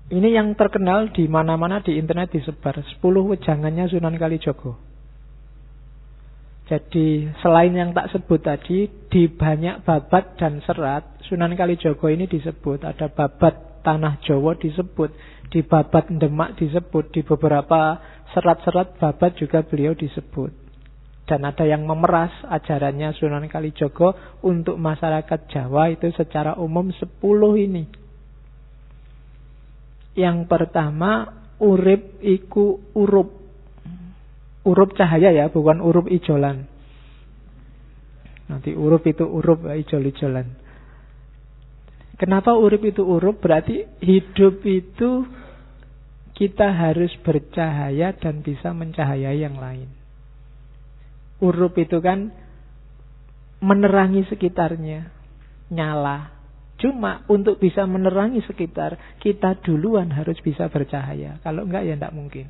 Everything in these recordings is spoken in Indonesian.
Ini yang terkenal di mana-mana di internet disebar. 10 wejangannya Sunan Kalijogo. Jadi selain yang tak sebut tadi, di banyak babat dan serat Sunan Kalijogo ini disebut. Ada babat Tanah Jawa disebut, di babat Demak disebut, di beberapa serat-serat babat juga beliau disebut. Dan ada yang memeras ajarannya Sunan Kalijogo untuk masyarakat Jawa itu secara umum 10 ini. Yang pertama, urip iku urup. Urup cahaya ya, bukan urup ijolan. Nanti urup itu urup, ijol-ijolan. Kenapa urip itu urup? Berarti hidup itu kita harus bercahaya dan bisa mencahayai yang lain. Urup itu kan menerangi sekitarnya, nyala. Cuma untuk bisa menerangi sekitar, kita duluan harus bisa bercahaya. Kalau enggak ya enggak mungkin.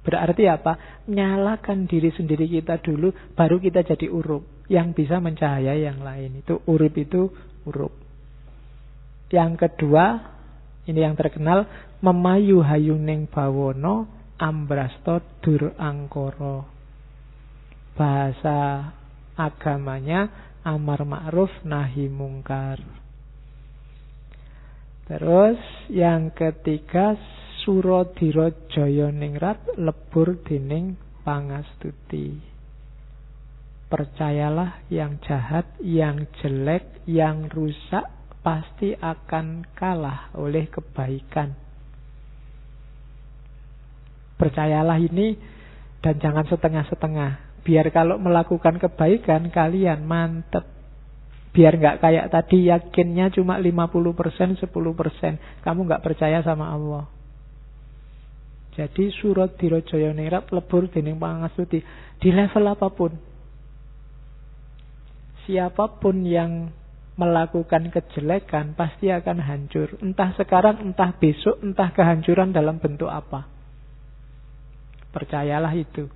Berarti apa? Nyalakan diri sendiri kita dulu, baru kita jadi urup yang bisa mencahayai yang lain. Itu urip itu urup. Yang kedua, ini yang terkenal, memayu hayuning bawono ambrasto dur angkoro. Bahasa agamanya amar ma'ruf nahi mungkar. Terus yang ketiga, suradira jaya ningrat lebur dening pangastuti. Percayalah yang jahat, yang jelek, yang rusak pasti akan kalah oleh kebaikan. Percayalah ini dan jangan setengah-setengah. Biar kalau melakukan kebaikan kalian mantep. Biar nggak kayak tadi yakinnya cuma 50%, 10%. Kamu nggak percaya sama Allah. Jadi suradira jaya ningrat lebur dening pangastuti. Di level apapun, siapapun yang melakukan kejelekan pasti akan hancur. Entah sekarang, entah besok, entah kehancuran dalam bentuk apa. Percayalah itu.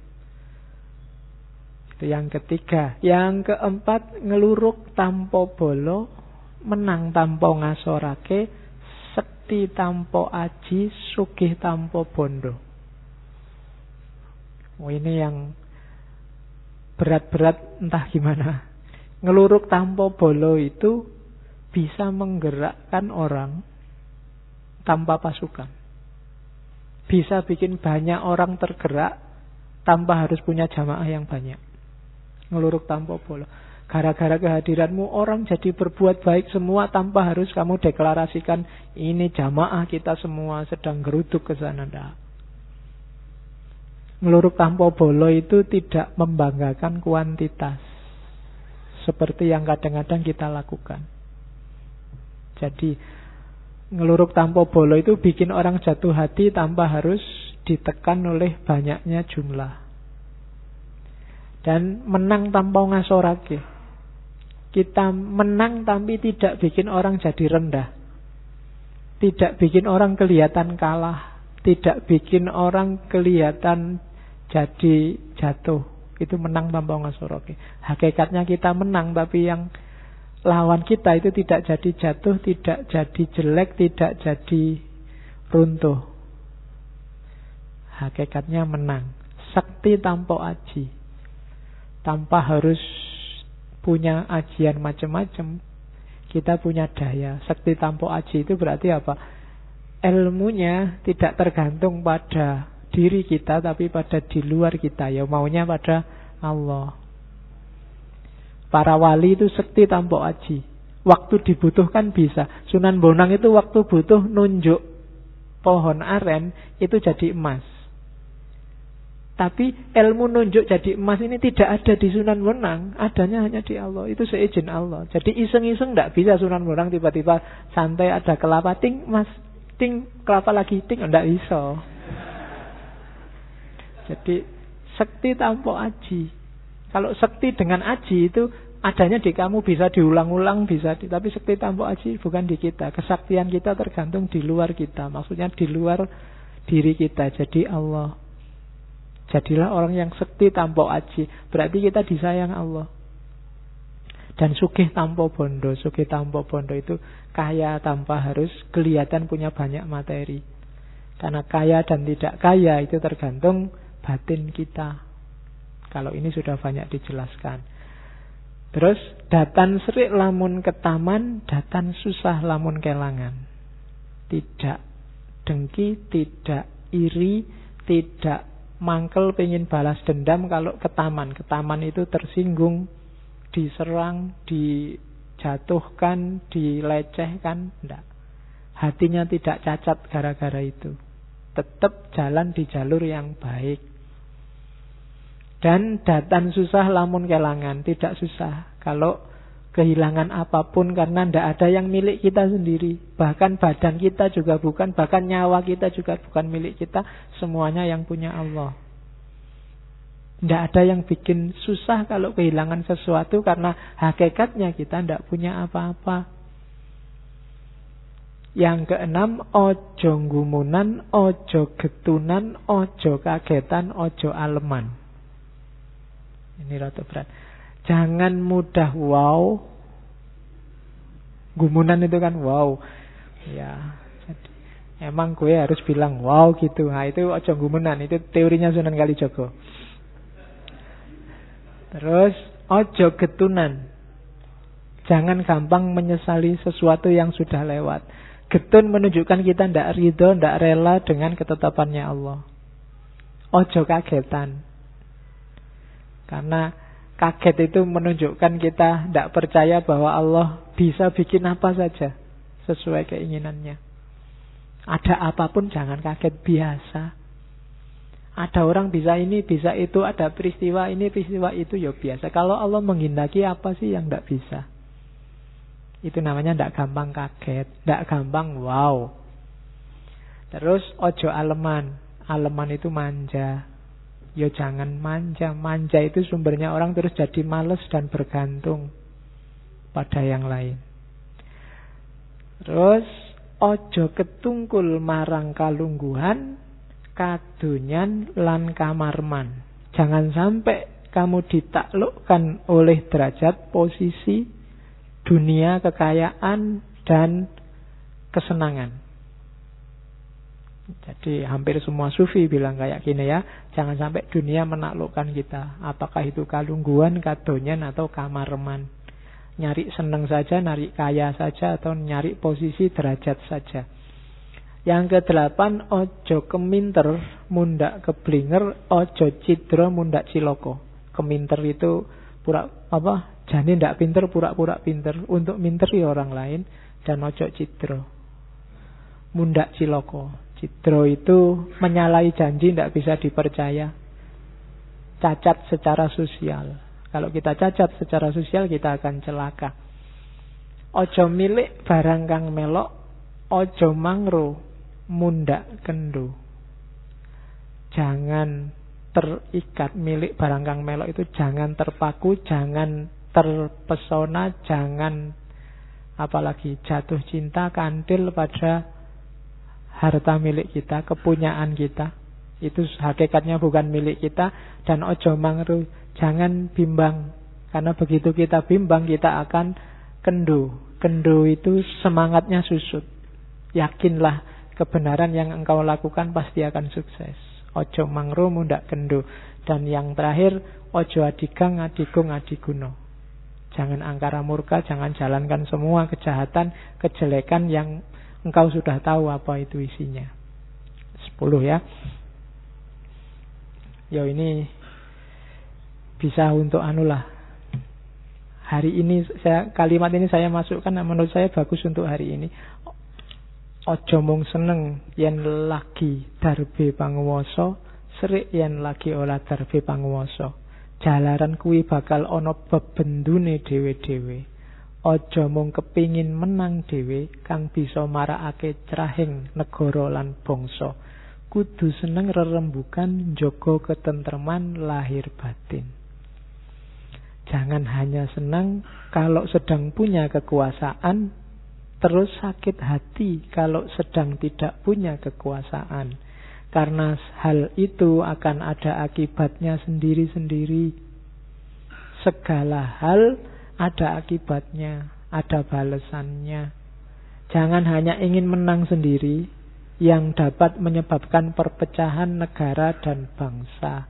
Itu yang ketiga. Yang keempat, ngeluruk tanpa bolo, menang tanpa ngasorake, sekti tanpa aji, sugih tanpa bondo. Oh, ini yang berat-berat entah gimana. Ngeluruk tanpa bolo itu bisa menggerakkan orang tanpa pasukan. Bisa bikin banyak orang tergerak tanpa harus punya jamaah yang banyak. Ngeluruk tanpa bolo. Gara-gara kehadiranmu orang jadi berbuat baik semua tanpa harus kamu deklarasikan ini jamaah kita semua sedang geruduk ke sana. Ngeluruk tanpa bolo itu tidak membanggakan kuantitas seperti yang kadang-kadang kita lakukan. Jadi ngeluruk tanpa bolo itu bikin orang jatuh hati tanpa harus ditekan oleh banyaknya jumlah. Dan menang tanpa ngasorake. Kita menang tapi tidak bikin orang jadi rendah. Tidak bikin orang kelihatan kalah. Tidak bikin orang kelihatan jadi jatuh. Itu menang tanpa ngasorake. Hakikatnya kita menang, tapi yang lawan kita itu tidak jadi jatuh, tidak jadi jelek, tidak jadi runtuh. Hakikatnya menang. Sakti tanpa aji. Tanpa harus punya ajian macam-macam, kita punya daya. Sakti tanpa aji itu berarti apa? Ilmunya tidak tergantung pada diri kita, tapi pada di luar kita. Ya maunya pada Allah. Para wali itu sakti tanpa aji. Waktu dibutuhkan bisa. Sunan Bonang itu waktu butuh nunjuk pohon aren itu jadi emas. Tapi ilmu nunjuk jadi emas ini tidak ada di Sunan Bonang. Adanya hanya di Allah. Itu seizin Allah. Jadi iseng-iseng tidak bisa Sunan Bonang tiba-tiba santai ada kelapa, ting emas, ting kelapa lagi, ting. Tidak bisa. Jadi sakti tanpa aji. Kalau sakti dengan aji itu adanya di kamu, bisa diulang-ulang, bisa tapi sakti tanpa aji bukan di kita. Kesaktian kita tergantung di luar kita. Maksudnya di luar diri kita. Jadi Allah. Jadilah orang yang sakti tanpa aji. Berarti kita disayang Allah. Dan sugih tanpa bondo. Sugih tanpa bondo itu kaya tanpa harus kelihatan punya banyak materi. Karena kaya dan tidak kaya itu tergantung batin kita. Kalau ini sudah banyak dijelaskan. Terus datan serik lamun ketaman, datan susah lamun kelangan. Tidak dengki, tidak iri, tidak mangkel pengen balas dendam kalau ketaman. Ketaman itu tersinggung, diserang, dijatuhkan, dilecehkan. Tidak. Hatinya tidak cacat gara-gara itu. Tetap jalan di jalur yang baik. Dan datan susah lamun kelangan. Tidak susah kalau kehilangan apapun, karena tidak ada yang milik kita sendiri. Bahkan badan kita juga bukan, bahkan nyawa kita juga bukan milik kita. Semuanya yang punya Allah. Tidak ada yang bikin susah kalau kehilangan sesuatu, karena hakikatnya kita tidak punya apa-apa. Yang keenam, ojo ngumunan, ojo getunan, ojo kagetan, ojo aleman. Ini rada berat. Jangan mudah wow. Gumunan itu kan wow. Ya, jadi emang gue harus bilang wow gitu. Nah itu ojo gumunan, itu teorinya Sunan Kalijaga. Terus ojo getunan. Jangan gampang menyesali sesuatu yang sudah lewat. Getun menunjukkan kita tidak ridho, tidak rela dengan ketetapannya Allah. Ojo kagetan. Karena kaget itu menunjukkan kita tidak percaya bahwa Allah bisa bikin apa saja sesuai keinginannya. Ada apapun jangan kaget, biasa. Ada orang bisa ini, bisa itu, ada peristiwa ini, peristiwa itu, ya biasa. Kalau Allah menghendaki apa sih yang tidak bisa? Itu namanya tidak gampang kaget, tidak gampang wow. Terus ojo aleman. Aleman itu manja. Ya jangan manja. Manja itu sumbernya orang terus jadi malas dan bergantung pada yang lain. Terus ojo ketungkul marang kalungguhan, kadunyan lan kamarman. Jangan sampai kamu ditaklukkan oleh derajat, posisi, dunia, kekayaan, dan kesenangan. Jadi hampir semua sufi bilang kayak gini ya. Jangan sampai dunia menaklukkan kita. Apakah itu kalungguhan, kadonyan, atau kamarman. Nyari seneng saja, nyari kaya saja, atau nyari posisi, derajat saja. Yang ke-8, ojo keminter, mundak keblinger, ojo cidro, mundak ciloko. Keminter itu jani ndak pinter, pura-pura pinter untuk minteri orang lain. Dan ojo cidro, mundak ciloko. Cidro itu menyalahi janji, ndak bisa dipercaya. Cacat secara sosial. Kalau kita cacat secara sosial, kita akan celaka. Ojo milik barang kang melok, ojo mangro, mundak kendo. Jangan terikat milik barang kang melok itu, jangan terpaku, jangan terpesona, jangan apalagi jatuh cinta, kandil pada harta milik kita, kepunyaan kita. Itu hakikatnya bukan milik kita. Dan ojo mangru, jangan bimbang. Karena begitu kita bimbang, kita akan kendo. Kendo itu semangatnya susut. Yakinlah kebenaran yang engkau lakukan pasti akan sukses. Ojo mangru mundak kendo. Dan yang terakhir, ojo adigang adigung adiguno. Jangan angkara murka, jangan jalankan semua kejahatan, kejelekan yang engkau sudah tahu apa itu isinya. 10 ya. Ya ini bisa untuk anulah. Hari ini kalimat ini saya masukkan, menurut saya bagus untuk hari ini. Ojo mung seneng yen lagi darbe panguwasa, serik yen lagi ora darbe panguwasa. Jalaran kuwi bakal ana bebendune dhewe-dhewe. Ojo mung kepingin menang dhewe kang bisa marakake crahing negara lan bangsa. Kudu seneng rerembukan, njaga ketentreman lahir batin. Jangan hanya senang kalau sedang punya kekuasaan, terus sakit hati kalau sedang tidak punya kekuasaan. Karena hal itu akan ada akibatnya sendiri-sendiri. Segala hal ada akibatnya, ada balasannya. Jangan hanya ingin menang sendiri yang dapat menyebabkan perpecahan negara dan bangsa,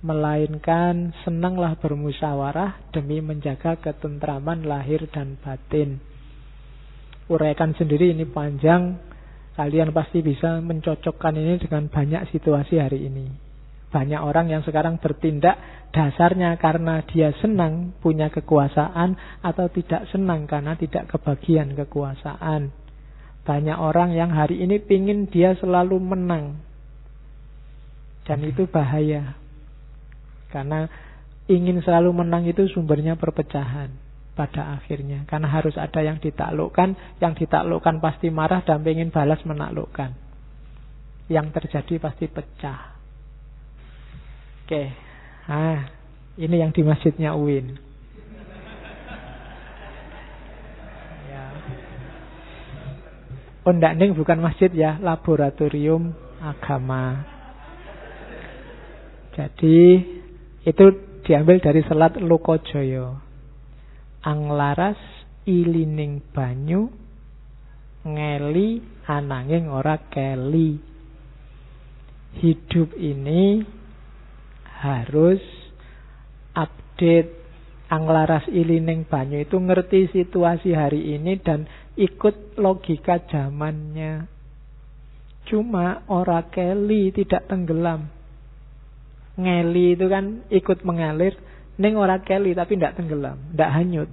melainkan senanglah bermusyawarah demi menjaga ketentraman lahir dan batin. Uraikan sendiri ini panjang, kalian pasti bisa mencocokkan ini dengan banyak situasi hari ini. Banyak orang yang sekarang bertindak dasarnya karena dia senang punya kekuasaan atau tidak senang karena tidak kebagian kekuasaan. Banyak orang yang hari ini pingin dia selalu menang. Dan itu bahaya. Karena ingin selalu menang itu sumbernya perpecahan pada akhirnya. Karena harus ada yang ditaklukkan. Yang ditaklukkan pasti marah dan pengen balas menaklukkan. Yang terjadi pasti pecah. Oke. Nah, ini yang di masjidnya UIN. Neng bukan masjid ya, laboratorium agama. Jadi itu diambil dari selat Lokojoyo. Anglaras ilining banyu, ngeli ananging ora keli. Hidup ini harus update. Anglaras ilining banyu itu ngerti situasi hari ini dan ikut logika zamannya. Cuma ora keli, tidak tenggelam. Ngeli itu kan ikut mengalir, ning ora keli tapi tidak tenggelam, tidak hanyut.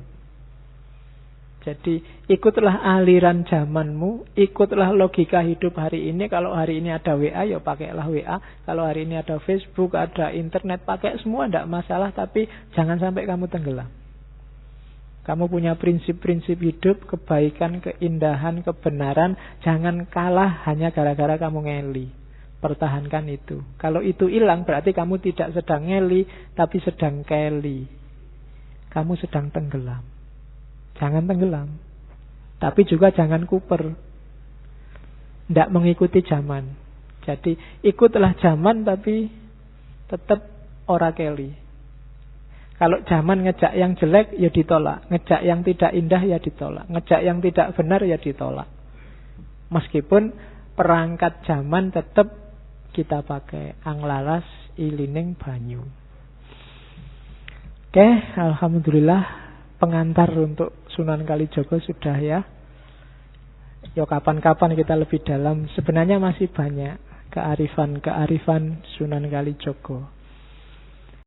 Jadi ikutlah aliran zamanmu, ikutlah logika hidup hari ini. Kalau hari ini ada WA, ya pakailah WA. Kalau hari ini ada Facebook, ada internet, pakai semua, tidak masalah. Tapi jangan sampai kamu tenggelam. Kamu punya prinsip-prinsip hidup, kebaikan, keindahan, kebenaran. Jangan kalah hanya gara-gara kamu ngeli. Pertahankan itu. Kalau itu hilang, berarti kamu tidak sedang ngeli, tapi sedang keli. Kamu sedang tenggelam. Jangan tenggelam. Tapi juga jangan kuper. Tidak mengikuti zaman. Jadi ikutlah zaman tapi tetap ora keli. Kalau zaman ngejak yang jelek ya ditolak. Ngejak yang tidak indah ya ditolak. Ngejak yang tidak benar ya ditolak. Meskipun perangkat zaman tetap kita pakai. Anglaras ilining banyu. Oke, alhamdulillah. Pengantar untuk Sunan Kalijogo sudah ya. Ya kapan-kapan kita lebih dalam. Sebenarnya masih banyak kearifan-kearifan Sunan Kalijogo.